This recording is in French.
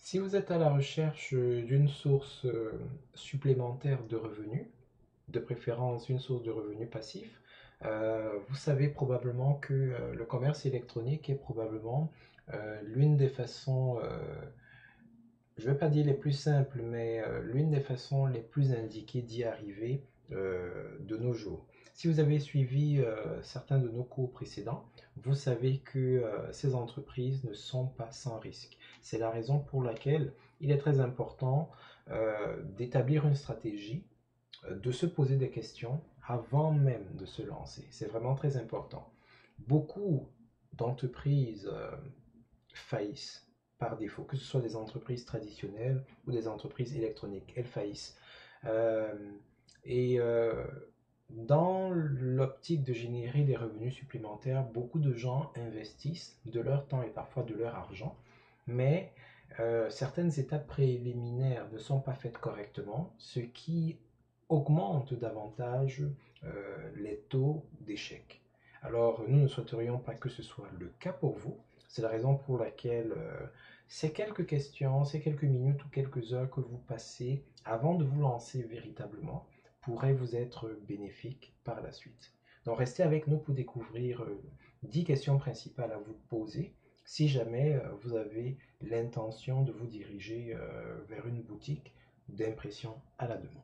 Si vous êtes à la recherche d'une source supplémentaire de revenus, de préférence une source de revenus passifs, vous savez probablement que le commerce électronique est probablement l'une des façons, je ne vais pas dire les plus simples, mais l'une des façons les plus indiquées d'y arriver de nos jours. Si vous avez suivi certains de nos cours précédents, vous savez que ces entreprises ne sont pas sans risque. C'est la raison pour laquelle il est très important d'établir une stratégie, de se poser des questions avant même de se lancer. C'est vraiment très important. Beaucoup d'entreprises faillissent par défaut, que ce soit des entreprises traditionnelles ou des entreprises électroniques, elles faillissent. Euh, et dans l'optique de générer des revenus supplémentaires, beaucoup de gens investissent de leur temps et parfois de leur argent, mais certaines étapes préliminaires ne sont pas faites correctement, ce qui augmente davantage les taux d'échec. Alors, nous ne souhaiterions pas que ce soit le cas pour vous. C'est la raison pour laquelle ces quelques questions, ces quelques minutes ou quelques heures que vous passez avant de vous lancer véritablement pourraient vous être bénéfiques par la suite. Donc, restez avec nous pour découvrir 10 questions principales à vous poser si jamais vous avez l'intention de vous diriger vers une boutique d'impression à la demande.